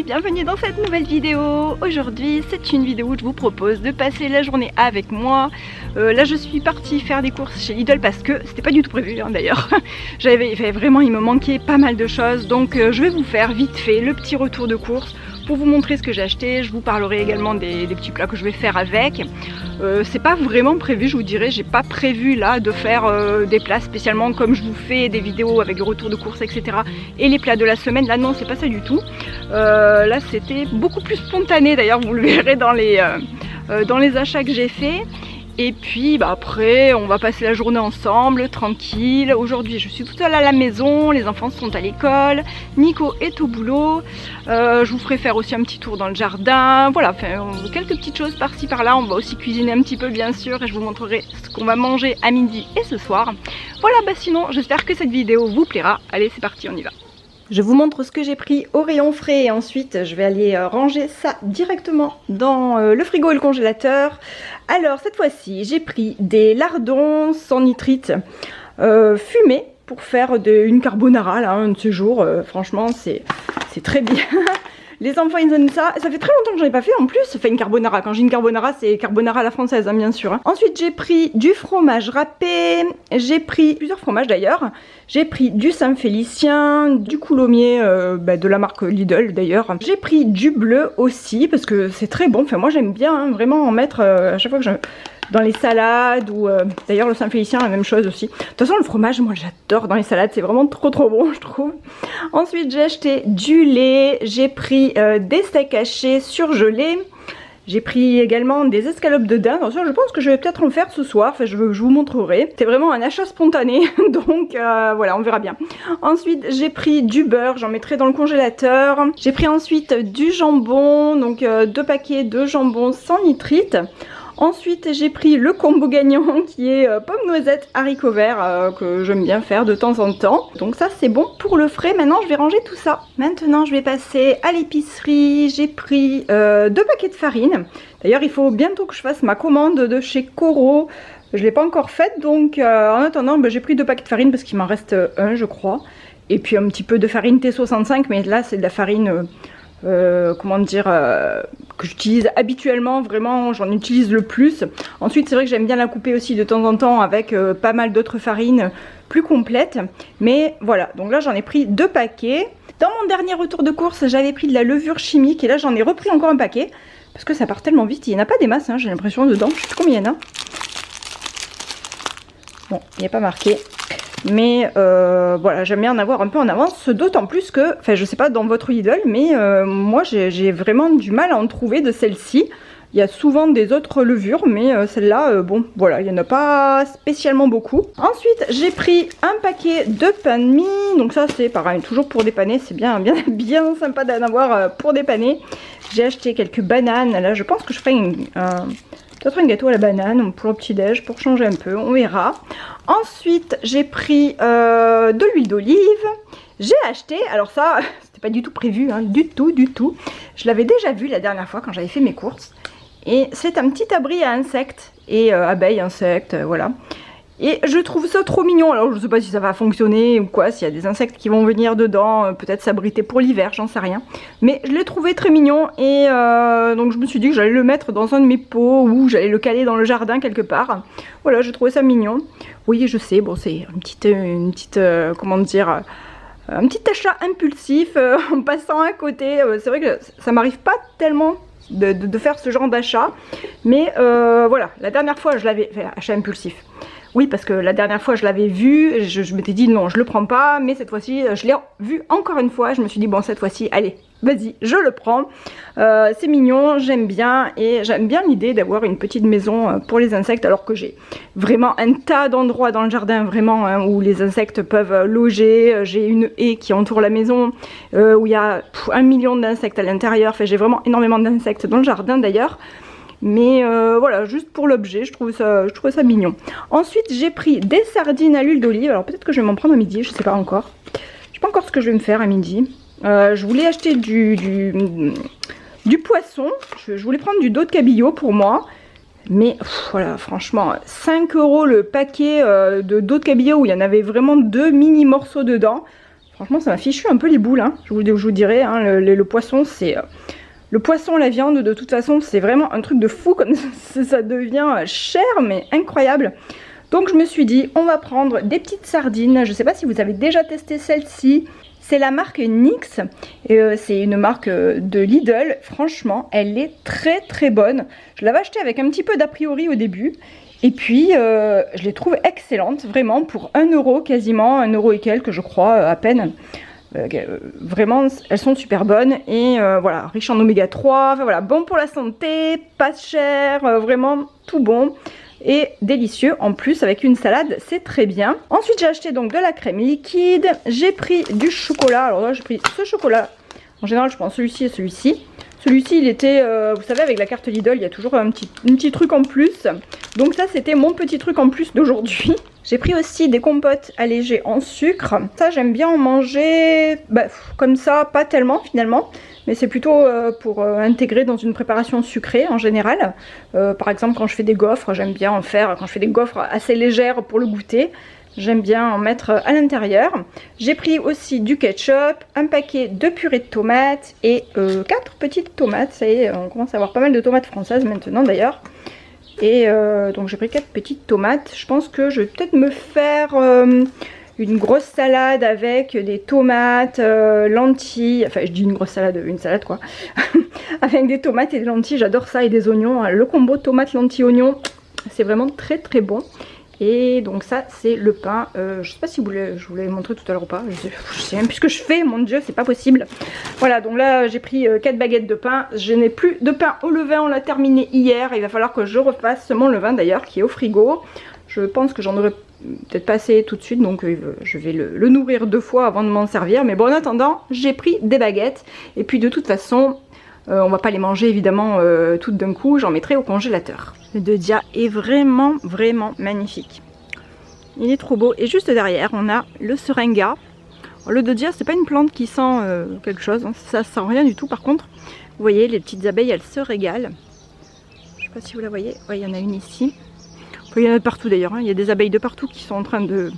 amis, bienvenue dans cette nouvelle vidéo. Aujourd'hui c'est une vidéo où je vous propose de passer la journée avec moi. Là je suis partie faire des courses chez Lidl parce que c'était pas du tout prévu d'ailleurs. Vraiment il me manquait pas mal de choses, donc je vais vous faire vite fait le petit retour de course pour vous montrer ce que j'ai acheté. Je vous parlerai également des petits plats que je vais faire avec. C'est pas vraiment prévu, je vous dirais, j'ai pas prévu là de faire des plats spécialement comme je vous fais des vidéos avec le retour de course, etc. et les plats de la semaine. Là non, c'est pas ça du tout. Là c'était beaucoup plus spontané, d'ailleurs vous le verrez dans les achats que j'ai fait. Et puis après on va passer la journée ensemble, tranquille. Aujourd'hui je suis toute seule à la maison, les enfants sont à l'école, Nico est au boulot. Je vous ferai faire aussi un petit tour dans le jardin. Voilà, quelques petites choses par-ci par-là. On va aussi cuisiner un petit peu bien sûr et je vous montrerai ce qu'on va manger à midi et ce soir. Voilà, sinon j'espère que cette vidéo vous plaira. Allez c'est parti, on y va. Je vous montre ce que j'ai pris au rayon frais et ensuite je vais aller ranger ça directement dans le frigo et le congélateur. Alors cette fois-ci j'ai pris des lardons sans nitrite fumés pour faire une carbonara là, un de ces jours. Franchement c'est très bien. Les enfants ils aiment ça. Ça fait très longtemps que j'en ai pas fait en plus. Enfin une carbonara. Quand j'ai une carbonara c'est carbonara à la française hein, bien sûr. Hein. Ensuite j'ai pris du fromage râpé. J'ai pris plusieurs fromages d'ailleurs. J'ai pris du Saint-Félicien, du coulommiers de la marque Lidl d'ailleurs. J'ai pris du bleu aussi parce que c'est très bon. Enfin moi j'aime bien hein, vraiment en mettre à chaque fois que dans les salades ou d'ailleurs le Saint-Félicien la même chose aussi. De toute façon le fromage moi j'adore dans les salades, c'est vraiment trop bon je trouve. Ensuite j'ai acheté du lait, j'ai pris des steaks hachés surgelés. J'ai pris également des escalopes de dinde. Je pense que je vais peut-être en faire ce soir. Enfin, je vous montrerai. C'est vraiment un achat spontané. Donc voilà, on verra bien. Ensuite, j'ai pris du beurre. J'en mettrai dans le congélateur. J'ai pris ensuite du jambon. Donc 2 paquets de jambon sans nitrite. Ensuite j'ai pris le combo gagnant qui est pomme noisette haricots verts que j'aime bien faire de temps en temps. Donc ça c'est bon pour le frais. Maintenant je vais ranger tout ça. Maintenant je vais passer à l'épicerie. J'ai pris 2 paquets de farine. D'ailleurs il faut bientôt que je fasse ma commande de chez Coro. Je ne l'ai pas encore faite donc en attendant j'ai pris 2 paquets de farine parce qu'il m'en reste un je crois. Et puis un petit peu de farine T65 mais là c'est de la farine... que j'utilise habituellement, vraiment j'en utilise le plus. Ensuite c'est vrai que j'aime bien la couper aussi de temps en temps avec pas mal d'autres farines plus complètes. Mais voilà, donc là j'en ai pris 2 paquets. Dans mon dernier retour de course j'avais pris de la levure chimique et là j'en ai repris encore un paquet. Parce que ça part tellement vite, il n'y en a pas des masses hein, j'ai l'impression dedans, je sais plus combien il y en a. Bon, il n'y a pas marqué. Mais voilà, j'aime bien en avoir un peu en avance, d'autant plus que, enfin je sais pas dans votre Lidl, mais moi j'ai vraiment du mal à en trouver de celle-ci. Il y a souvent des autres levures, mais celle-là, bon voilà, il n'y en a pas spécialement beaucoup. Ensuite, j'ai pris un paquet de pain de mie, donc ça c'est pareil, toujours pour dépanner, c'est bien sympa d'en avoir pour dépanner. J'ai acheté quelques bananes, là je pense que je ferai peut-être un gâteau à la banane pour le petit-déj, pour changer un peu, on verra. Ensuite, j'ai pris de l'huile d'olive. J'ai acheté, alors ça, c'était pas du tout prévu, hein, du tout. Je l'avais déjà vu la dernière fois quand j'avais fait mes courses. Et c'est un petit abri à insectes et abeilles, insectes, voilà. Et je trouve ça trop mignon. Alors je sais pas si ça va fonctionner ou quoi, s'il y a des insectes qui vont venir dedans, peut-être s'abriter pour l'hiver, j'en sais rien. Mais je l'ai trouvé très mignon et donc je me suis dit que j'allais le mettre dans un de mes pots ou j'allais le caler dans le jardin quelque part. Voilà, je trouvais ça mignon. Oui, je sais, bon c'est une petite comment dire, un petit achat impulsif en passant à côté. C'est vrai que ça m'arrive pas tellement de faire ce genre d'achat. Mais voilà, la dernière fois je l'avais fait, achat impulsif. Oui, parce que la dernière fois je l'avais vu, je m'étais dit non, je le prends pas, mais cette fois-ci je l'ai vu encore une fois, je me suis dit bon cette fois-ci, allez, vas-y, je le prends. C'est mignon, j'aime bien et j'aime bien l'idée d'avoir une petite maison pour les insectes alors que j'ai vraiment un tas d'endroits dans le jardin vraiment hein, où les insectes peuvent loger. J'ai une haie qui entoure la maison où il y a 1 million d'insectes à l'intérieur, enfin j'ai vraiment énormément d'insectes dans le jardin d'ailleurs. Mais voilà, juste pour l'objet, je trouvais ça mignon. Ensuite, j'ai pris des sardines à l'huile d'olive. Alors peut-être que je vais m'en prendre à midi, je sais pas encore. Je sais pas encore ce que je vais me faire à midi. Je voulais acheter du poisson. Je voulais prendre du dos de cabillaud pour moi. Mais voilà, franchement, 5 € le paquet de dos de cabillaud où il y en avait vraiment 2 mini morceaux dedans. Franchement, ça m'a fichu un peu les boules, hein. Je vous dirais, hein, le poisson, c'est... Le poisson, la viande, de toute façon, c'est vraiment un truc de fou, comme ça devient cher, mais incroyable. Donc je me suis dit, on va prendre des petites sardines. Je ne sais pas si vous avez déjà testé celle-ci. C'est la marque Nyx, c'est une marque de Lidl. Franchement, elle est très très bonne. Je l'avais achetée avec un petit peu d'a priori au début. Et puis, je les trouve excellentes, vraiment, pour 1 euro quasiment, 1 euro et quelques, je crois, à peine. Vraiment, elles sont super bonnes et voilà, riches en oméga 3, enfin voilà, bon pour la santé, pas cher, vraiment tout bon et délicieux. En plus, avec une salade, c'est très bien. Ensuite, j'ai acheté donc de la crème liquide, j'ai pris du chocolat. Alors là, j'ai pris ce chocolat. En général, je prends celui-ci et celui-ci. Celui-ci, il était, vous savez, avec la carte Lidl, il y a toujours un petit truc en plus. Donc ça, c'était mon petit truc en plus d'aujourd'hui. J'ai pris aussi des compotes allégées en sucre. Ça, j'aime bien en manger comme ça, pas tellement finalement. Mais c'est plutôt pour intégrer dans une préparation sucrée en général. Par exemple, quand je fais des gaufres, j'aime bien en faire. Quand je fais des gaufres assez légères pour le goûter, j'aime bien en mettre à l'intérieur. J'ai pris aussi du ketchup, un paquet de purée de tomates et 4 petites tomates. Ça y est, on commence à avoir pas mal de tomates françaises maintenant d'ailleurs. Et donc j'ai pris 4 petites tomates. Je pense que je vais peut-être me faire une grosse salade avec des tomates, lentilles. Enfin, je dis une grosse salade, une salade quoi. Avec des tomates et des lentilles, j'adore ça, et des oignons. Le combo tomate, lentilles, oignons, c'est vraiment très très bon. Et donc ça, c'est le pain. Je sais pas si je vous l'avais montré tout à l'heure ou pas. Je sais même plus ce que je fais, mon dieu, c'est pas possible. Voilà, donc là j'ai pris 4 baguettes de pain. Je n'ai plus de pain au levain, on l'a terminé hier. Il va falloir que je refasse mon levain d'ailleurs, qui est au frigo. Je pense que j'en aurai peut-être pas assez tout de suite, donc je vais le nourrir 2 fois avant de m'en servir. Mais bon, en attendant, j'ai pris des baguettes. Et puis de toute façon, on va pas les manger évidemment toutes d'un coup, j'en mettrai au congélateur. Le Dodia est vraiment magnifique. Il est trop beau. Et juste derrière, on a le Seringa. Le Dodia, c'est pas une plante qui sent quelque chose, hein. Ça sent rien du tout. Par contre, vous voyez, les petites abeilles, elles se régalent. Je sais pas si vous la voyez. Ouais, il y en a une ici. Il y en a de partout d'ailleurs, hein. Il y a des abeilles de partout qui sont en train de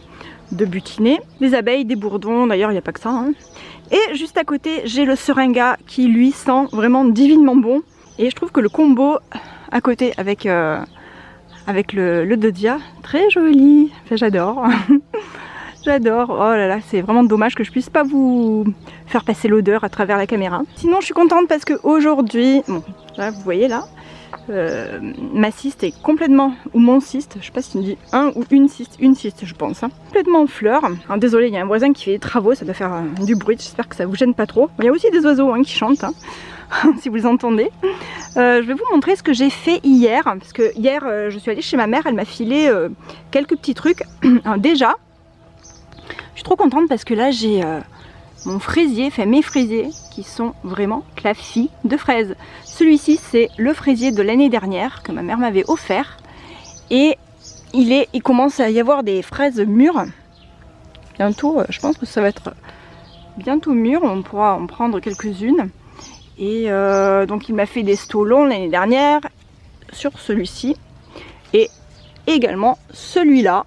butiner. Des abeilles, des bourdons, d'ailleurs il n'y a pas que ça, hein. Et juste à côté, j'ai le Seringa qui lui sent vraiment divinement bon. Et je trouve que le combo à côté avec le Dodia, très joli. Enfin, j'adore. J'adore. Oh là là, c'est vraiment dommage que je puisse pas vous faire passer l'odeur à travers la caméra. Sinon, je suis contente parce que aujourd'hui, bon, là, vous voyez là, ma cyste est complètement, ou mon cyste, je sais pas si on dit un ou une cyste je pense, hein, complètement en fleurs. Alors désolé, il y a un voisin qui fait des travaux, ça doit faire du bruit, j'espère que ça vous gêne pas trop. Il y a aussi des oiseaux qui chantent, hein, si vous les entendez. Je vais vous montrer ce que j'ai fait hier, parce que hier je suis allée chez ma mère, elle m'a filé quelques petits trucs. Alors, déjà, je suis trop contente parce que là j'ai mon fraisier, enfin mes fraisiers qui sont vraiment clafis de fraises. Celui-ci c'est le fraisier de l'année dernière que ma mère m'avait offert et il commence à y avoir des fraises mûres. Bientôt, je pense que ça va être bientôt mûr, on pourra en prendre quelques-unes. Et donc il m'a fait des stolons l'année dernière sur celui-ci et également celui-là.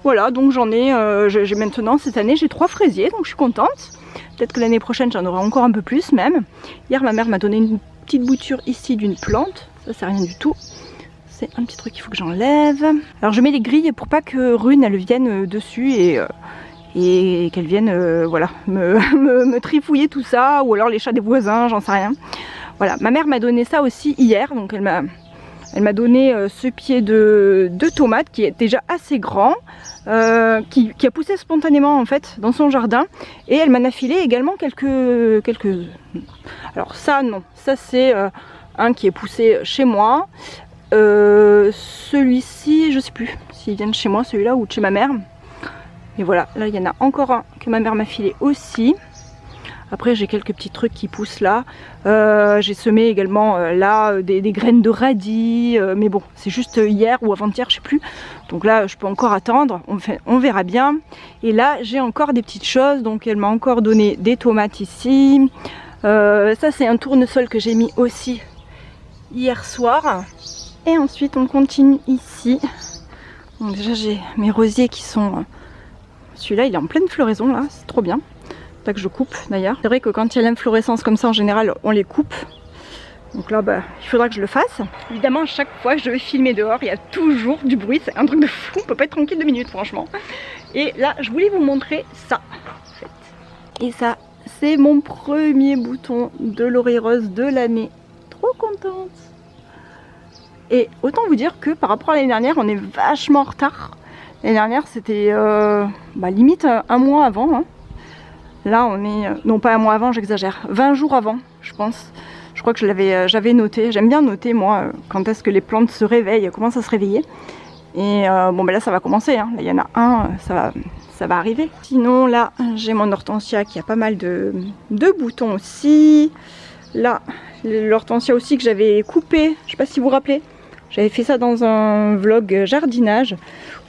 Voilà, donc j'en ai, j'ai maintenant cette année j'ai 3 fraisiers, donc je suis contente. Peut-être que l'année prochaine j'en aurai encore un peu plus même. Hier ma mère m'a donné une petite bouture ici d'une plante, ça c'est rien du tout. C'est un petit truc qu'il faut que j'enlève. Alors je mets les grilles pour pas que Rune elle vienne dessus et qu'elle vienne voilà, me trifouiller tout ça, ou alors les chats des voisins, j'en sais rien. Voilà, ma mère m'a donné ça aussi hier, donc elle m'a donné ce pied de tomate qui est déjà assez grand, qui a poussé spontanément en fait dans son jardin, et elle m'en a filé également quelques... Alors ça non, ça c'est un qui est poussé chez moi. Celui-ci, je sais plus s'il vient de chez moi celui-là ou de chez ma mère. Et voilà, là il y en a encore un que ma mère m'a filé aussi. Après j'ai quelques petits trucs qui poussent là. J'ai semé également là des graines de radis. Mais bon, c'est juste hier ou avant-hier, je sais plus. Donc là je peux encore attendre, on verra bien. Et là j'ai encore des petites choses. Donc elle m'a encore donné des tomates ici. Ça c'est un tournesol que j'ai mis aussi hier soir. Et ensuite on continue ici. Donc déjà j'ai mes rosiers qui sont... Celui-là il est en pleine floraison là, c'est trop bien. Là que je coupe d'ailleurs. C'est vrai que quand il y a l'inflorescence comme ça en général on les coupe. Donc là bah, il faudra que je le fasse. Évidemment à chaque fois que je vais filmer dehors il y a toujours du bruit, c'est un truc de fou, on peut pas être tranquille 2 minutes franchement. Et là je voulais vous montrer ça en fait. Et ça c'est mon premier bouton de laurier rose de l'année. Trop contente. Et autant vous dire que par rapport à l'année dernière on est vachement en retard. L'année dernière c'était limite un mois avant hein. Là on est, non pas un mois avant, j'exagère, 20 jours avant je pense. Je crois que j'avais noté, j'aime bien noter moi quand est-ce que les plantes se réveillent, commencent à se réveiller. Et bon ben là ça va commencer, hein. Là il y en a un, ça va arriver. Sinon là j'ai mon hortensia qui a pas mal de boutons aussi. Là l'hortensia aussi que j'avais coupé, je sais pas si vous vous rappelez. J'avais fait ça dans un vlog jardinage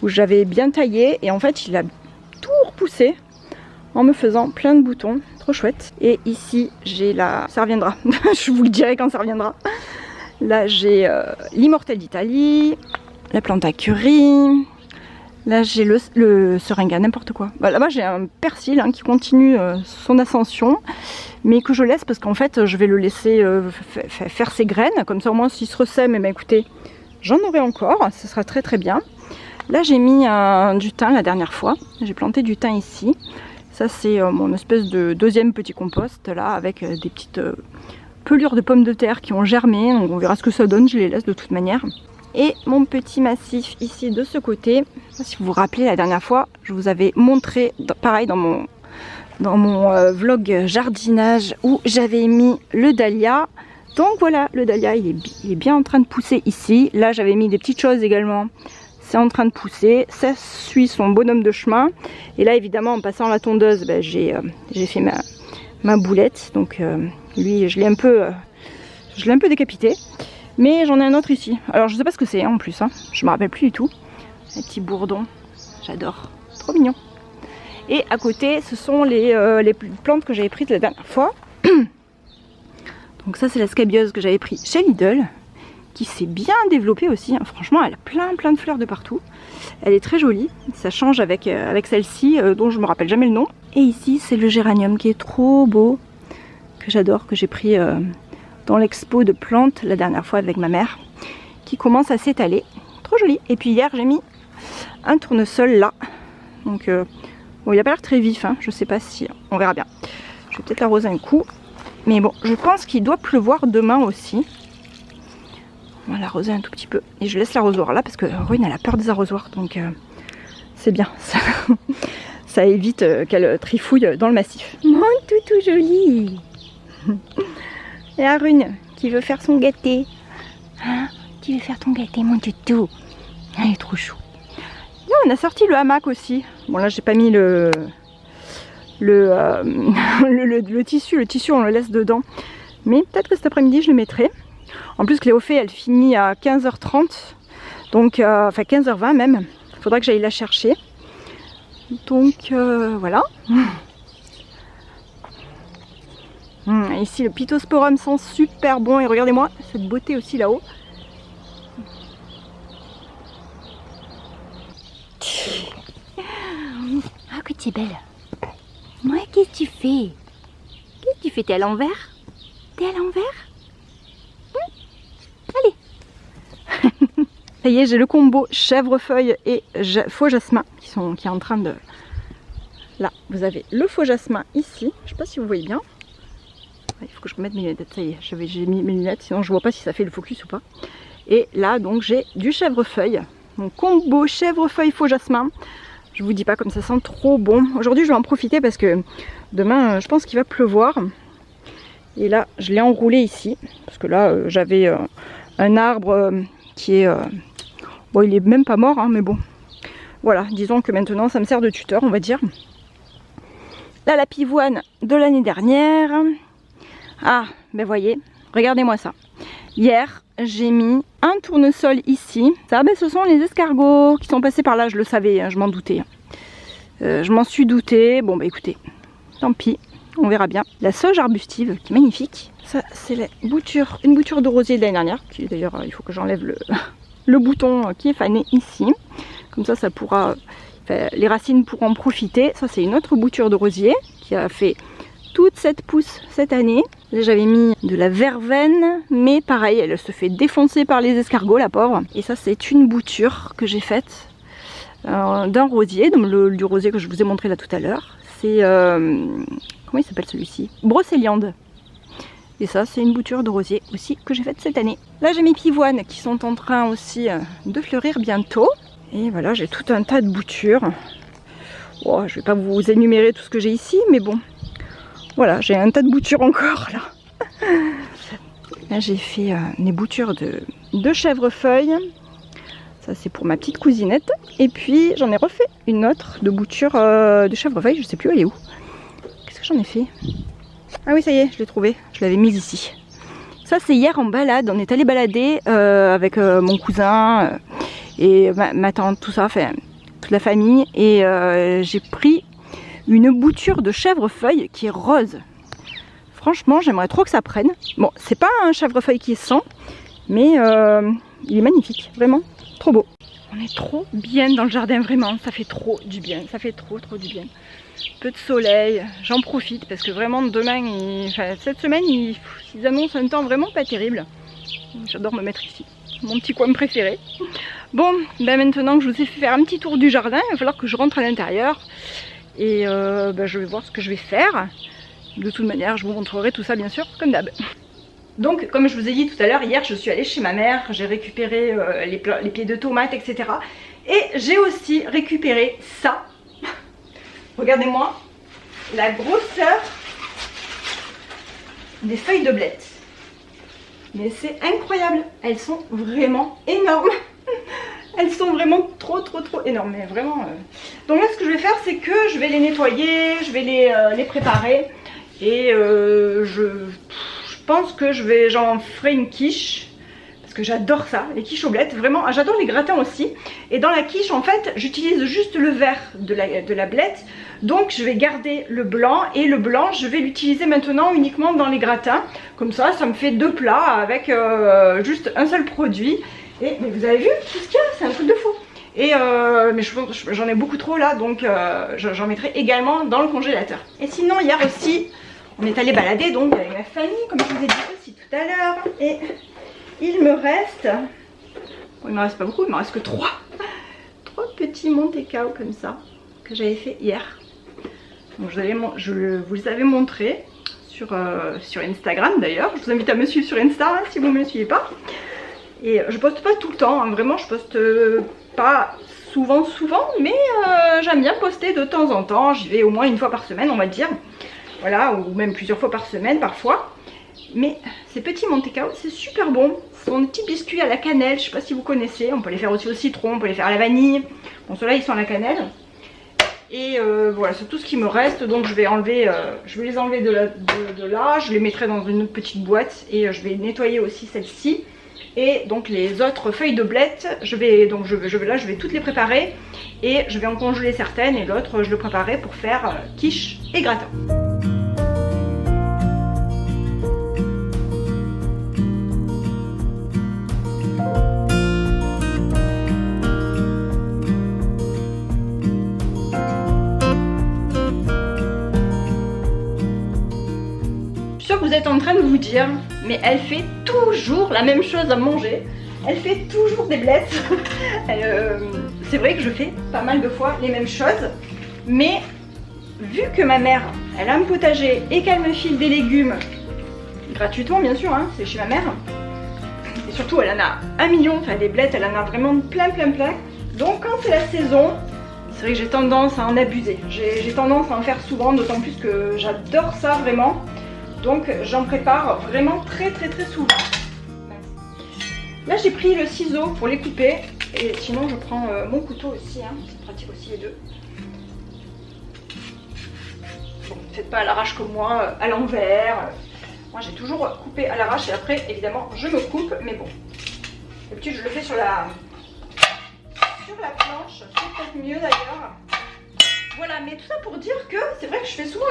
où j'avais bien taillé et en fait il a tout repoussé en me faisant plein de boutons, trop chouette. Et ici j'ai la... ça reviendra, je vous le dirai quand ça reviendra. Là j'ai l'immortel d'Italie, la plante à curry, là j'ai le seringa, n'importe quoi. Bah, là-bas j'ai un persil hein, qui continue son ascension, mais que je laisse parce qu'en fait je vais le laisser faire ses graines, comme ça au moins s'il se ressème, et ben écoutez, j'en aurai encore, ça sera très très bien. Là j'ai mis du thym la dernière fois, j'ai planté du thym ici. Ça c'est mon espèce de deuxième petit compost là avec des petites pelures de pommes de terre qui ont germé. Donc on verra ce que ça donne, je les laisse de toute manière. Et mon petit massif ici de ce côté. Si vous vous rappelez la dernière fois, je vous avais montré pareil dans mon vlog jardinage où j'avais mis le dahlia. Donc voilà, le dahlia il est bien en train de pousser ici. Là j'avais mis des petites choses également. C'est en train de pousser, ça suit son bonhomme de chemin. Et là évidemment en passant la tondeuse, ben, j'ai fait ma boulette. Donc lui je l'ai un peu décapité. Mais j'en ai un autre ici. Alors je sais pas ce que c'est hein, en plus, hein. Je me rappelle plus du tout. Un petit bourdon, j'adore, trop mignon. Et à côté ce sont les plantes que j'avais prises la dernière fois. Donc ça c'est la scabieuse que j'avais pris chez Lidl, qui s'est bien développée aussi, hein. Franchement elle a plein de fleurs de partout. Elle est très jolie, ça change avec celle-ci dont je me rappelle jamais le nom. Et ici c'est le géranium qui est trop beau, que j'adore, que j'ai pris dans l'expo de plantes la dernière fois avec ma mère, qui commence à s'étaler, trop joli. Et puis hier j'ai mis un tournesol là, donc bon il a pas l'air très vif, hein. Je sais pas si, on verra bien. Je vais peut-être l'arroser un coup, mais bon je pense qu'il doit pleuvoir demain aussi. On va l'arroser un tout petit peu. Et je laisse l'arrosoir là parce que Rune elle a peur des arrosoirs. Donc c'est bien. Ça évite qu'elle trifouille dans le massif. Mon toutou joli. Et la Rune qui veut faire son gâté. Hein, tu veux faire ton gâté mon toutou? Elle est trop chou. Là on a sorti le hamac aussi. Bon là j'ai pas mis le tissu on le laisse dedans. Mais peut-être que cet après-midi je le mettrai. En plus Cléophée elle finit à 15h30, donc enfin 15h20 même, il faudra que j'aille la chercher. Donc voilà. Ici le Pittosporum sent super bon et regardez-moi cette beauté aussi là-haut. Ah que tu es belle. Moi qu'est-ce que tu fais? Qu'est-ce que tu fais? T'es à l'envers? T'es à l'envers? Allez. Ça y est, j'ai le combo chèvrefeuille et faux jasmin qui est en train de... Là, vous avez le faux jasmin ici. Je sais pas si vous voyez bien. Il faut que je remette mes lunettes. Ça y est, j'ai mis mes lunettes, sinon je vois pas si ça fait le focus ou pas. Et là, donc j'ai du chèvrefeuille. Mon combo chèvrefeuille faux jasmin. Je vous dis pas comme ça sent trop bon. Aujourd'hui, je vais en profiter parce que demain, je pense qu'il va pleuvoir. Et là, je l'ai enroulé ici. Parce que là, j'avais un arbre qui est... bon, il est même pas mort, hein, mais bon. Voilà, disons que maintenant, ça me sert de tuteur, on va dire. Là, la pivoine de l'année dernière. Ah, ben voyez, regardez-moi ça. Hier, j'ai mis un tournesol ici. Ça, ben, ce sont les escargots qui sont passés par là, je le savais, hein, je m'en doutais. Je m'en suis douté. Bon, bah écoutez, tant pis. On verra bien. La sauge arbustive qui est magnifique. Ça c'est une bouture de rosier de l'année dernière. D'ailleurs il faut que j'enlève le bouton qui est fané ici. Comme ça pourra Enfin, les racines pourront en profiter. Ça c'est une autre bouture de rosier qui a fait toute cette pousse cette année. Là j'avais mis de la verveine, mais pareil, elle se fait défoncer par les escargots, la pauvre. Et ça c'est une bouture que j'ai faite d'un rosier, donc du rosier que je vous ai montré là tout à l'heure. C'est comment il s'appelle celui-ci? Brocéliande. Et ça c'est une bouture de rosier aussi que j'ai faite cette année. Là j'ai mes pivoines qui sont en train aussi de fleurir bientôt. Et voilà, j'ai tout un tas de boutures. Oh, je vais pas vous énumérer tout ce que j'ai ici, mais bon. Voilà, j'ai un tas de boutures encore là. Là j'ai fait des boutures de chèvrefeuille. Ça c'est pour ma petite cousinette. Et puis j'en ai refait une autre de bouture de chèvrefeuille. Je sais plus elle est où. Qu'est-ce que j'en ai fait? Ah oui ça y est, je l'ai trouvée. Je l'avais mise ici. Ça c'est hier en balade. On est allé balader avec mon cousin et ma tante, tout ça, enfin toute la famille. Et j'ai pris une bouture de chèvrefeuille qui est rose. Franchement j'aimerais trop que ça prenne. Bon c'est pas un chèvrefeuille qui est sans, mais il est magnifique, vraiment trop beau. On est trop bien dans le jardin, vraiment, ça fait trop du bien, ça fait trop du bien. Peu de soleil, j'en profite parce que vraiment demain, enfin cette semaine ils annoncent un temps vraiment pas terrible. J'adore me mettre ici, mon petit coin préféré. Bon, ben maintenant que je vous ai fait faire un petit tour du jardin, il va falloir que je rentre à l'intérieur. Et je vais voir ce que je vais faire. De toute manière je vous montrerai tout ça bien sûr comme d'hab. Donc comme je vous ai dit tout à l'heure, hier je suis allée chez ma mère, j'ai récupéré les pieds de tomates, etc. Et j'ai aussi récupéré ça. Regardez-moi la grosseur des feuilles de blettes. Mais c'est incroyable, elles sont vraiment énormes. Elles sont vraiment trop énormes, mais vraiment. Donc là ce que je vais faire c'est que je vais les nettoyer, je vais les préparer. Et je pense que j'en ferai une quiche. Parce que j'adore ça, les quiches aux blettes, vraiment, j'adore les gratins aussi. Et dans la quiche en fait j'utilise juste le vert de la blette. Donc je vais garder le blanc, et le blanc je vais l'utiliser maintenant uniquement dans les gratins. Comme ça me fait 2 plats avec juste un seul produit. Et mais vous avez vu tout ce qu'il y a, c'est un truc de fou. Et mais j'en ai beaucoup trop là, donc j'en mettrai également dans le congélateur. Et sinon hier aussi on est allé balader donc avec ma famille, comme je vous ai dit aussi tout à l'heure. Et il me reste, bon, il me reste pas beaucoup, il me reste que 3 petits Monte Cao comme ça que j'avais fait hier. Donc je vous les avais montrés sur Instagram d'ailleurs. Je vous invite à me suivre sur Insta hein, si vous ne me suivez pas. Et je poste pas tout le temps, hein, vraiment je poste pas souvent, mais j'aime bien poster de temps en temps. J'y vais au moins une fois par semaine on va dire. Voilà, ou même plusieurs fois par semaine parfois. Mais ces petits Monte Cao c'est super bon. Ce sont des petits biscuits à la cannelle, je sais pas si vous connaissez. On peut les faire aussi au citron, on peut les faire à la vanille. Bon ceux-là ils sont à la cannelle. Et voilà, c'est tout ce qui me reste. Donc je vais les enlever de là. Je les mettrai dans une autre petite boîte. Et je vais nettoyer aussi celle-ci. Et donc les autres feuilles de blettes, je vais toutes les préparer. Et je vais en congeler certaines. Et l'autre je le préparerai pour faire quiche et gratin. Vous êtes en train de vous dire, mais elle fait toujours la même chose à manger, elle fait toujours des blettes. C'est vrai que je fais pas mal de fois les mêmes choses, mais vu que ma mère elle a un potager et qu'elle me file des légumes gratuitement bien sûr, hein, c'est chez ma mère, et surtout elle en a 1 million, enfin des blettes elle en a vraiment plein. Donc quand c'est la saison, c'est vrai que j'ai tendance à en abuser, j'ai tendance à en faire souvent, d'autant plus que j'adore ça vraiment. Donc j'en prépare vraiment très souvent. Là j'ai pris le ciseau pour les couper. Et sinon je prends mon couteau aussi, hein. C'est pratique aussi les deux. Bon, faites pas à l'arrache comme moi, à l'envers. Moi j'ai toujours coupé à l'arrache et après évidemment je me coupe. Mais bon, d'habitude je le fais sur la planche. C'est peut-être mieux d'ailleurs. Voilà, mais tout ça pour dire que c'est vrai que je fais souvent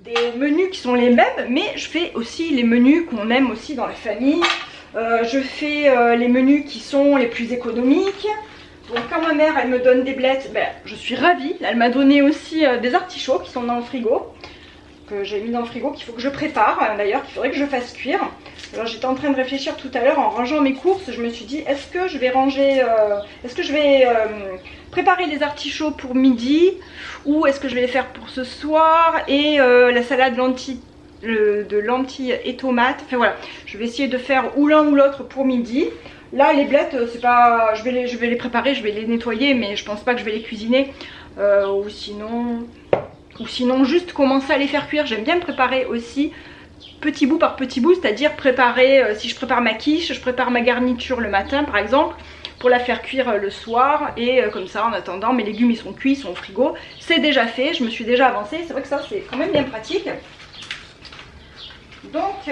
des menus qui sont les mêmes, mais je fais aussi les menus qu'on aime aussi dans la famille. Je fais les menus qui sont les plus économiques. Donc quand ma mère elle me donne des blettes, ben, je suis ravie. Elle m'a donné aussi des artichauts qui sont dans le frigo, que j'ai mis dans le frigo, qu'il faut que je prépare d'ailleurs, qu'il faudrait que je fasse cuire. Alors j'étais en train de réfléchir tout à l'heure en rangeant mes courses, je me suis dit est-ce que je vais ranger, est-ce que je vais préparer les artichauts pour midi ou est-ce que je vais les faire pour ce soir et la salade de lentilles et tomates. Enfin voilà, je vais essayer de faire ou l'un ou l'autre pour midi. Là les blettes c'est pas, je vais les préparer, je vais les nettoyer mais je pense pas que je vais les cuisiner ou sinon juste commencer à les faire cuire. J'aime bien préparer aussi petit bout par petit bout, c'est-à-dire préparer, si je prépare ma quiche, je prépare ma garniture le matin par exemple pour la faire cuire le soir et comme ça en attendant mes légumes ils sont cuits, ils sont au frigo, c'est déjà fait, je me suis déjà avancée, c'est vrai que ça c'est quand même bien pratique. Donc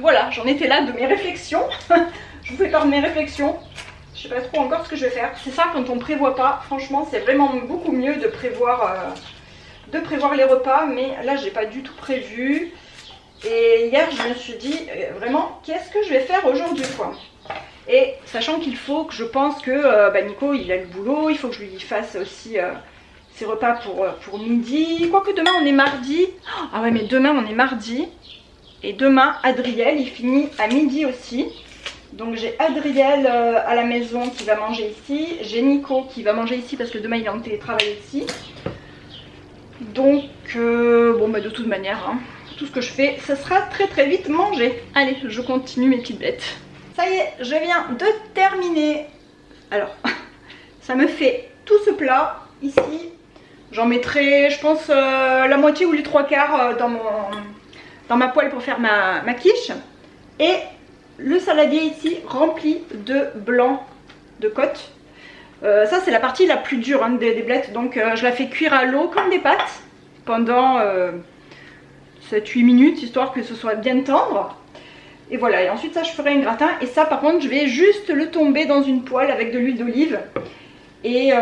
voilà, j'en étais là de mes réflexions. Je vous fais part de mes réflexions. Je sais pas trop encore ce que je vais faire. C'est ça quand on prévoit pas. Franchement, c'est vraiment beaucoup mieux de prévoir les repas. Mais là, j'ai pas du tout prévu. Et hier, je me suis dit vraiment, qu'est-ce que je vais faire aujourd'hui, quoi. Et sachant qu'il faut que je pense que Nico, il a le boulot. Il faut que je lui fasse aussi ses repas pour midi. Quoique demain, on est mardi. Ah ouais, mais demain, on est mardi. Et demain, Adriel, il finit à midi aussi. Donc j'ai Adriel à la maison qui va manger ici. J'ai Nico qui va manger ici parce que demain il est en télétravail ici. Donc bon bah de toute manière, hein, tout ce que je fais, ça sera très vite mangé. Allez, je continue mes petites bêtes. Ça y est, je viens de terminer. Alors, ça me fait tout ce plat ici. J'en mettrai, je pense, la moitié ou les 3/4 dans ma poêle pour faire ma quiche. Et le saladier ici rempli de blanc de côte. Ça c'est la partie la plus dure hein, des blettes. Donc je la fais cuire à l'eau comme des pâtes pendant 7-8 minutes histoire que ce soit bien tendre. Et voilà, et ensuite ça je ferai un gratin. Et ça par contre je vais juste le tomber dans une poêle avec de l'huile d'olive. Et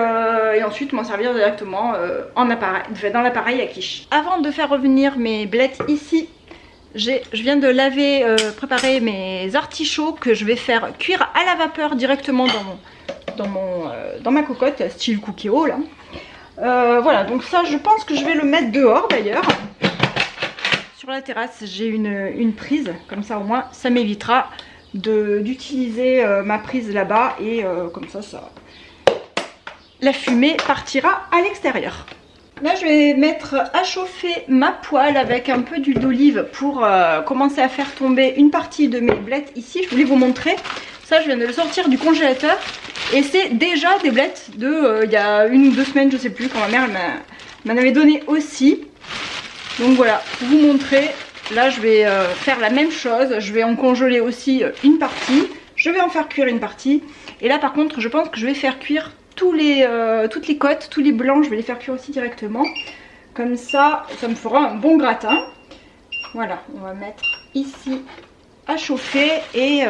ensuite m'en servir directement dans l'appareil à quiche. Avant de faire revenir mes blettes ici, je viens de laver, préparer mes artichauts que je vais faire cuire à la vapeur directement dans ma cocotte, style Cookéo là. Voilà, donc ça je pense que je vais le mettre dehors d'ailleurs. Sur la terrasse j'ai une prise, comme ça au moins ça m'évitera d'utiliser ma prise là-bas et comme ça la fumée partira à l'extérieur. Là je vais mettre à chauffer ma poêle avec un peu d'huile d'olive pour commencer à faire tomber une partie de mes blettes ici. Je voulais vous montrer, ça je viens de le sortir du congélateur et c'est déjà des blettes de il y a 1 ou 2 semaines je sais plus, quand ma mère m'en avait donné aussi. Donc voilà, pour vous montrer, là je vais faire la même chose, je vais en congeler aussi une partie, je vais en faire cuire une partie et là par contre je pense que je vais faire cuire toutes les côtes, tous les blancs, je vais les faire cuire aussi directement. Comme ça, ça me fera un bon gratin. Voilà, on va mettre ici à chauffer et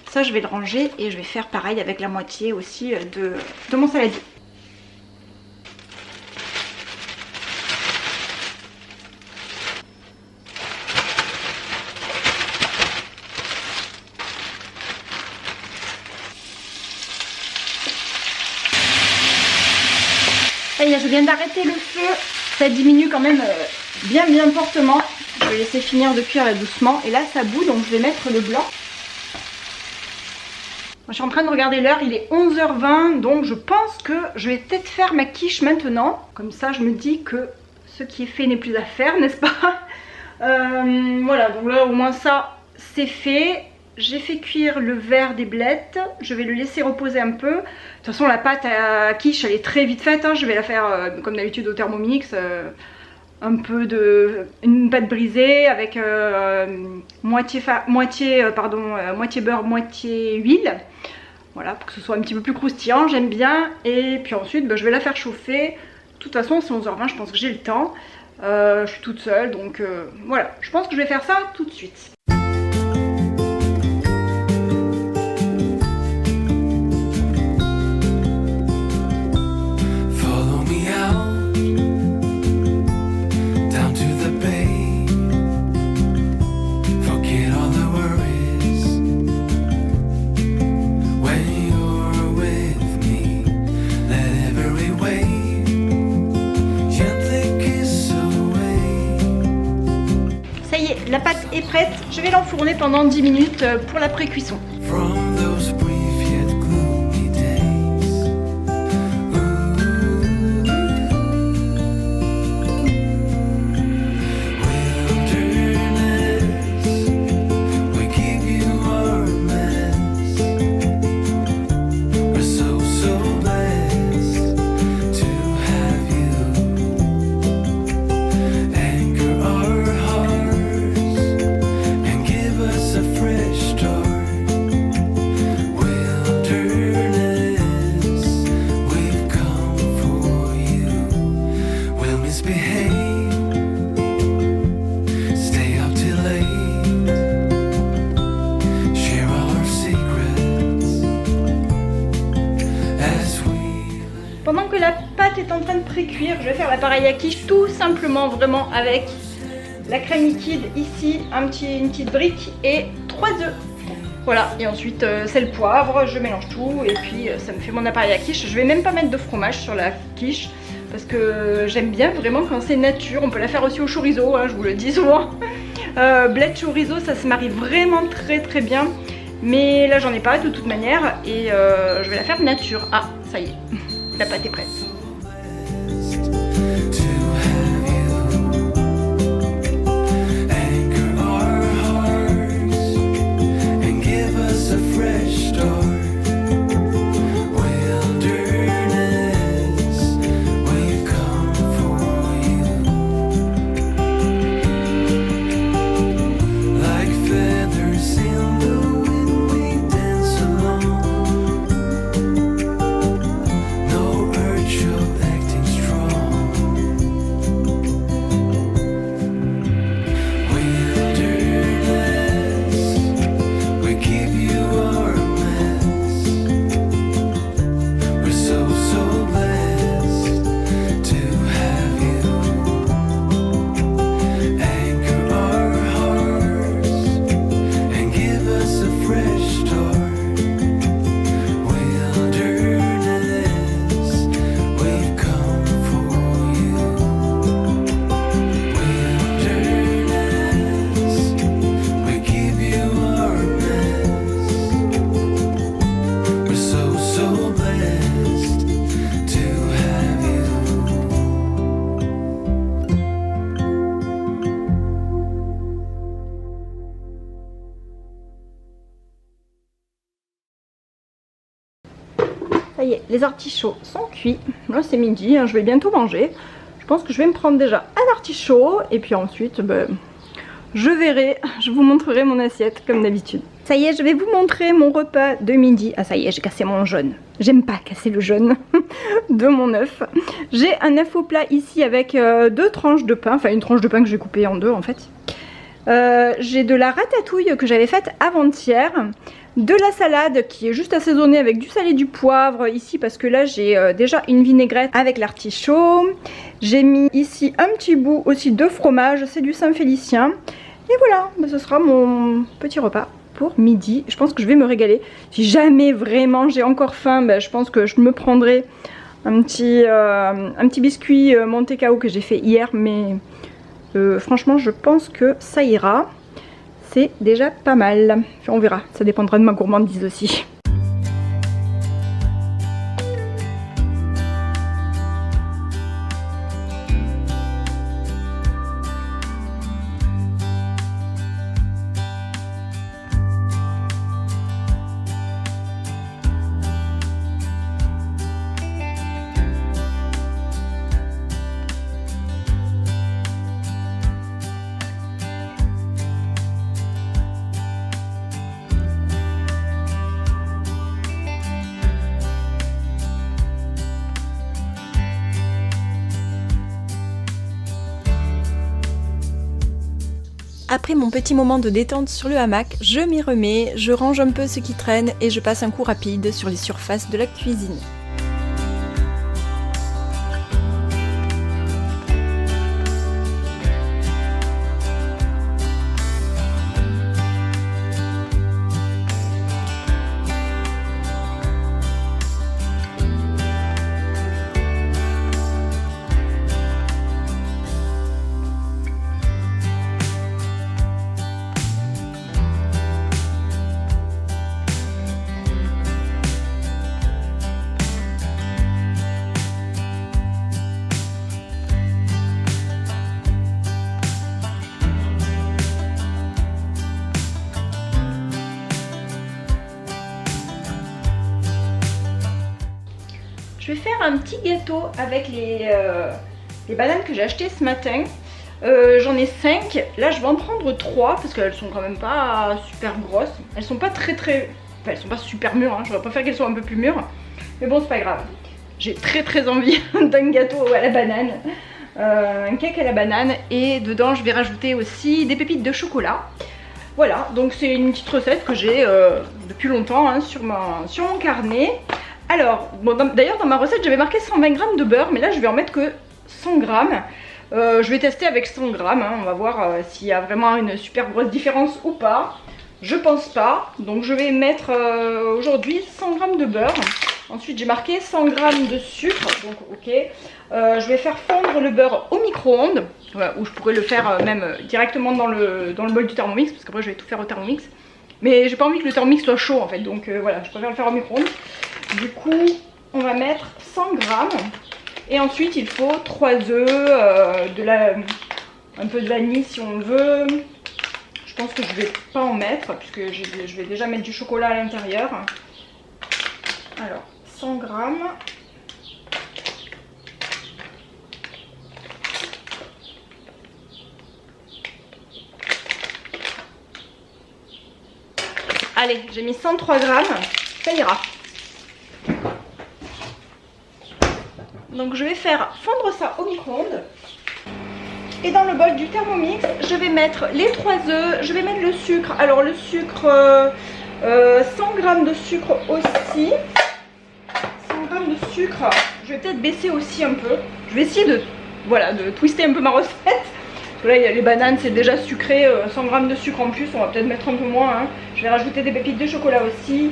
ça je vais le ranger et je vais faire pareil avec la moitié aussi de mon saladier. Ça y est, je viens d'arrêter le feu, ça diminue quand même bien fortement. Je vais laisser finir de cuire là doucement et là ça bout donc je vais mettre le blanc. Je suis en train de regarder l'heure, il est 11h20 donc je pense que je vais peut-être faire ma quiche maintenant. Comme ça je me dis que ce qui est fait n'est plus à faire, n'est-ce pas? Voilà, donc là au moins ça c'est fait. J'ai fait cuire le verre des blettes, je vais le laisser reposer un peu. De toute façon la pâte à quiche elle est très vite faite, hein. Je vais la faire comme d'habitude au Thermomix, une pâte brisée avec moitié beurre, moitié huile. Voilà, pour que ce soit un petit peu plus croustillant, j'aime bien. Et puis ensuite je vais la faire chauffer. De toute façon c'est 11h20, je pense que j'ai le temps. Je suis toute seule donc voilà, je pense que je vais faire ça tout de suite. prête. Je vais l'enfourner pendant 10 minutes pour la pré-cuisson. Pendant que la pâte est en train de pré-cuire, je vais faire la pareille à quiche tout simplement vraiment avec la crème liquide ici, une petite brique et 3 œufs. Voilà, et ensuite sel, poivre, je mélange tout et puis ça me fait mon appareil à quiche. Je vais même pas mettre de fromage sur la quiche parce que j'aime bien vraiment quand c'est nature. On peut la faire aussi au chorizo, hein, je vous le dis souvent. Bled chorizo, ça se marie vraiment très bien. Mais là j'en ai pas de toute manière et je vais la faire nature. Ah, ça y est. La pâte est prête. Ça y est, les artichauts sont cuits. Là c'est midi, hein, je vais bientôt manger. Je pense que je vais me prendre déjà un artichaut et puis ensuite je verrai, je vous montrerai mon assiette comme d'habitude. Ça y est, je vais vous montrer mon repas de midi. Ah ça y est, j'ai cassé mon jaune. J'aime pas casser le jaune de mon œuf. J'ai un œuf au plat ici avec 2 tranches de pain, enfin une tranche de pain que j'ai coupée en 2 en fait. J'ai de la ratatouille que j'avais faite avant-hier. De la salade qui est juste assaisonnée avec du sel et du poivre ici parce que là j'ai déjà une vinaigrette avec l'artichaut. J'ai mis ici un petit bout aussi de fromage, c'est du Saint-Félicien. Et voilà, ce sera mon petit repas pour midi. Je pense que je vais me régaler. Si jamais vraiment j'ai encore faim, je pense que je me prendrai un petit biscuit Monte Cao que j'ai fait hier. Mais franchement je pense que ça ira. C'est déjà pas mal. Enfin, on verra, ça dépendra de ma gourmandise aussi. Après mon petit moment de détente sur le hamac, je m'y remets, je range un peu ce qui traîne et je passe un coup rapide sur les surfaces de la cuisine. faire un petit gâteau avec les bananes que j'ai achetées ce matin. J'en ai 5, là je vais en prendre 3 parce qu'elles sont quand même pas super grosses. Elles sont pas très... Enfin, elles sont pas super mûres, hein. J'aurais préféré qu'elles soient un peu plus mûres. Mais bon, c'est pas grave. J'ai très envie d'un gâteau à la banane. Un cake à la banane. Et dedans je vais rajouter aussi des pépites de chocolat. Voilà, donc c'est une petite recette que j'ai depuis longtemps hein, sur mon carnet. Alors, bon, d'ailleurs dans ma recette j'avais marqué 120 g de beurre, mais là je vais en mettre que 100 g. Je vais tester avec 100 g, hein, on va voir s'il y a vraiment une super grosse différence ou pas. Je pense pas, donc je vais mettre aujourd'hui 100 g de beurre. Ensuite j'ai marqué 100 g de sucre, donc ok. Je vais faire fondre le beurre au micro-ondes, ou je pourrais le faire même directement dans le bol du Thermomix, parce qu'après je vais tout faire au Thermomix. Mais j'ai pas envie que le Thermomix soit chaud en fait, donc voilà, je préfère le faire au micro-ondes. Du coup, on va mettre 100 g. Et ensuite, il faut 3 œufs, un peu de vanille si on veut. Je pense que je vais pas en mettre, puisque je vais déjà mettre du chocolat à l'intérieur. Alors, 100 g. Allez, j'ai mis 103 g, ça ira. Donc je vais faire fondre ça au micro-ondes. Et dans le bol du Thermomix, je vais mettre les 3 œufs, je vais mettre le sucre. Alors le sucre, 100 g de sucre aussi. 100 g de sucre, je vais peut-être baisser aussi un peu. Je vais essayer de twister un peu ma recette. Parce que là, il y a les bananes, c'est déjà sucré. 100 g de sucre en plus, on va peut-être mettre un peu moins. Hein. Je vais rajouter des pépites de chocolat aussi.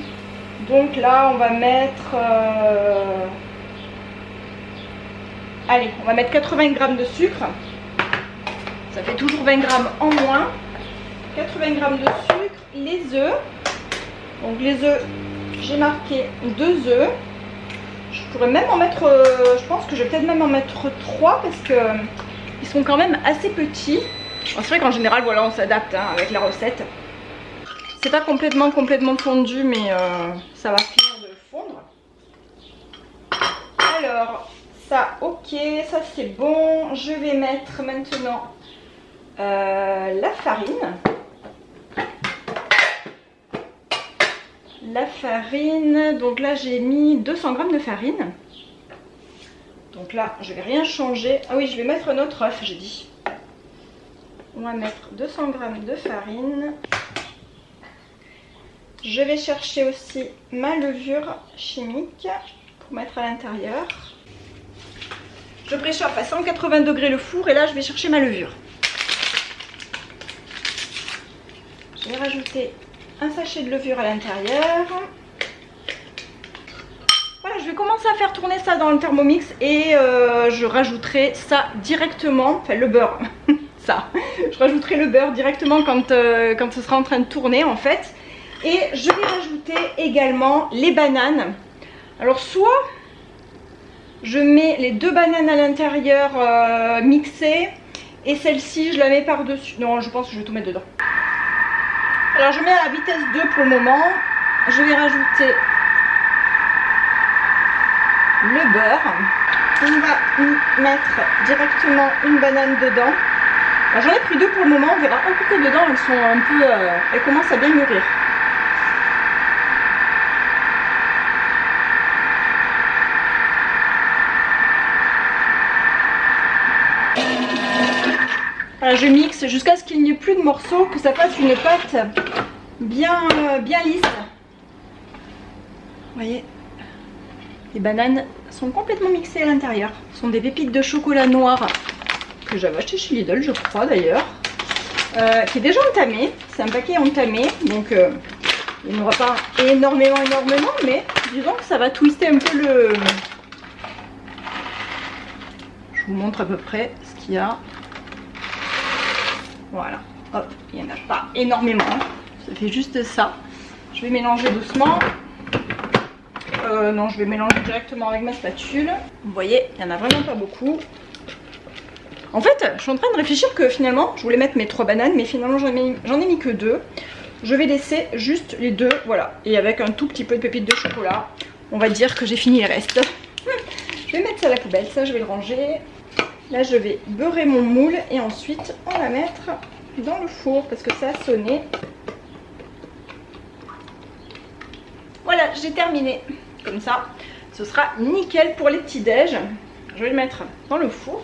Donc là, on va mettre... Allez, on va mettre 80 g de sucre. Ça fait toujours 20 g en moins. 80 g de sucre, les œufs. Donc les œufs, j'ai marqué 2 œufs. Je pourrais même en mettre, je pense que je vais peut-être même en mettre 3 parce que ils sont quand même assez petits. C'est vrai qu'en général, voilà, on s'adapte hein, avec la recette. C'est pas complètement fondu, mais ça va finir de fondre. Alors... ça, ok, ça c'est bon. Je vais mettre maintenant la farine. La farine, donc là j'ai mis 200 g de farine. Donc là, je vais rien changer. Ah oui, je vais mettre un autre œuf, j'ai dit. On va mettre 200 g de farine. Je vais chercher aussi ma levure chimique pour mettre à l'intérieur. Je préchauffe à 180 degrés le four et là je vais chercher ma levure. Je vais rajouter un sachet de levure à l'intérieur. Voilà, je vais commencer à faire tourner ça dans le Thermomix et je rajouterai ça directement, enfin le beurre, ça. Je rajouterai le beurre directement quand ce sera en train de tourner en fait. Et je vais rajouter également les bananes. Alors soit... je mets les 2 bananes à l'intérieur mixées et celle-ci je la mets par-dessus. Non, je pense que je vais tout mettre dedans. Alors je mets à la vitesse 2 pour le moment. Je vais rajouter le beurre. On va mettre directement une banane dedans. J'en ai pris 2 pour le moment, on verra. Un coup que dedans elles sont un peu... elles commencent à bien mûrir. Voilà, je mixe jusqu'à ce qu'il n'y ait plus de morceaux, que ça fasse une pâte bien lisse. Vous voyez, les bananes sont complètement mixées à l'intérieur. Ce sont des pépites de chocolat noir que j'avais acheté chez Lidl, je crois d'ailleurs, qui est déjà entamé. C'est un paquet entamé, donc il n'y aura pas énormément, mais disons que ça va twister un peu le... Je vous montre à peu près ce qu'il y a. Voilà, hop, il n'y en a pas énormément, ça fait juste ça. Je vais mélanger doucement. Non, je vais mélanger directement avec ma spatule. Vous voyez, il n'y en a vraiment pas beaucoup. En fait, je suis en train de réfléchir que finalement, je voulais mettre mes 3 bananes, mais finalement j'en ai mis que 2. Je vais laisser juste les 2, voilà. Et avec un tout petit peu de pépites de chocolat, on va dire que j'ai fini les restes. vais mettre ça à la poubelle, ça je vais le ranger. Là je vais beurrer mon moule et ensuite on va mettre dans le four parce que ça a sonné. Voilà, j'ai terminé. Comme ça, ce sera nickel pour les petits déj. Je vais le mettre dans le four.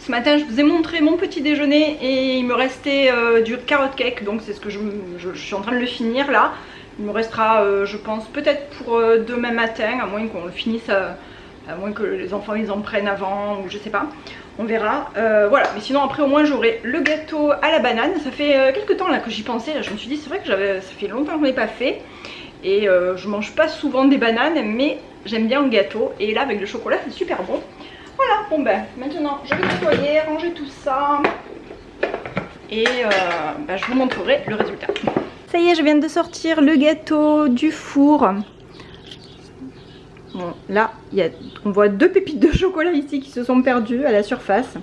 Ce matin je vous ai montré mon petit déjeuner et il me restait du carrot cake, donc c'est ce que je suis en train de le finir là. Il me restera je pense peut-être pour demain matin, à moins qu'on le finisse, à moins que les enfants ils en prennent avant ou je sais pas. On verra. Voilà, mais sinon après au moins j'aurai le gâteau à la banane. Ça fait quelques temps là que j'y pensais, là, je me suis dit c'est vrai que ça fait longtemps que je ne l'ai pas fait. Et je mange pas souvent des bananes mais j'aime bien le gâteau. Et là avec le chocolat c'est super bon. Voilà, bon ben maintenant je vais nettoyer, ranger tout ça. Et je vous montrerai le résultat. Ça y est, je viens de sortir le gâteau du four. Bon, là, on voit 2 pépites de chocolat ici qui se sont perdues à la surface.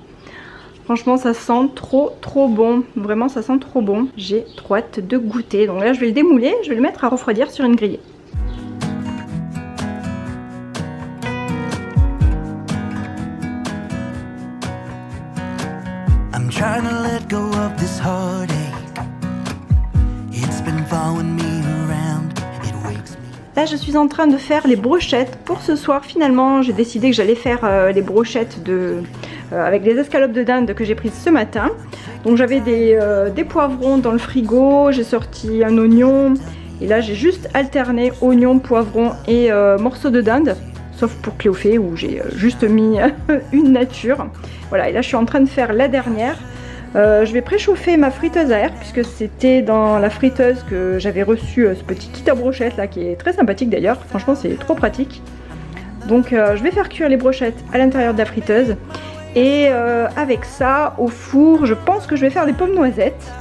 Franchement, ça sent trop bon. Vraiment, ça sent trop bon. J'ai trop hâte de goûter. Donc là, je vais le démouler. Je vais le mettre à refroidir sur une grillée. I'm trying to let go of this heartache. It's been following me around. It wakes me. Là, je suis en train de faire les brochettes pour ce soir. Finalement, j'ai décidé que j'allais faire les brochettes avec les escalopes de dinde que j'ai prises ce matin. Donc j'avais des poivrons dans le frigo, j'ai sorti un oignon et là j'ai juste alterné oignon, poivron et morceaux de dinde, sauf pour Cléophée où j'ai juste mis une nature. Voilà, et là je suis en train de faire la dernière. Je vais préchauffer ma friteuse à air puisque c'était dans la friteuse que j'avais reçu ce petit kit à brochettes là qui est très sympathique d'ailleurs. Franchement c'est trop pratique. Donc je vais faire cuire les brochettes à l'intérieur de la friteuse. Et avec ça au four je pense que je vais faire des pommes noisettes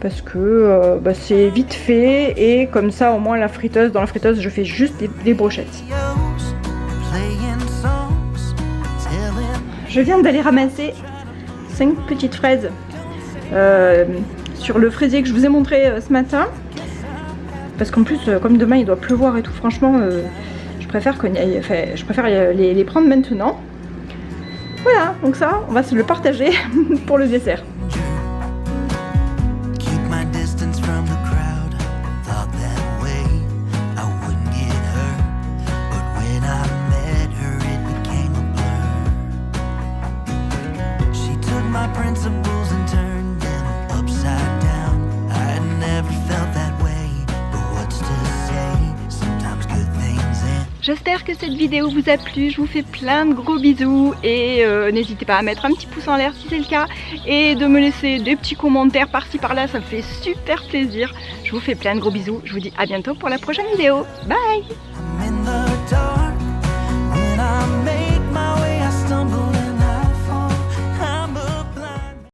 parce que c'est vite fait et comme ça au moins dans la friteuse je fais juste des brochettes. Je viens d'aller ramasser 5 petites fraises sur le fraisier que je vous ai montré ce matin parce qu'en plus comme demain il doit pleuvoir et tout, franchement je préfère les prendre maintenant. Voilà, donc ça, on va se le partager pour le dessert. J'espère que cette vidéo vous a plu, je vous fais plein de gros bisous et n'hésitez pas à mettre un petit pouce en l'air si c'est le cas et de me laisser des petits commentaires par-ci par-là, ça me fait super plaisir. Je vous fais plein de gros bisous, je vous dis à bientôt pour la prochaine vidéo, bye.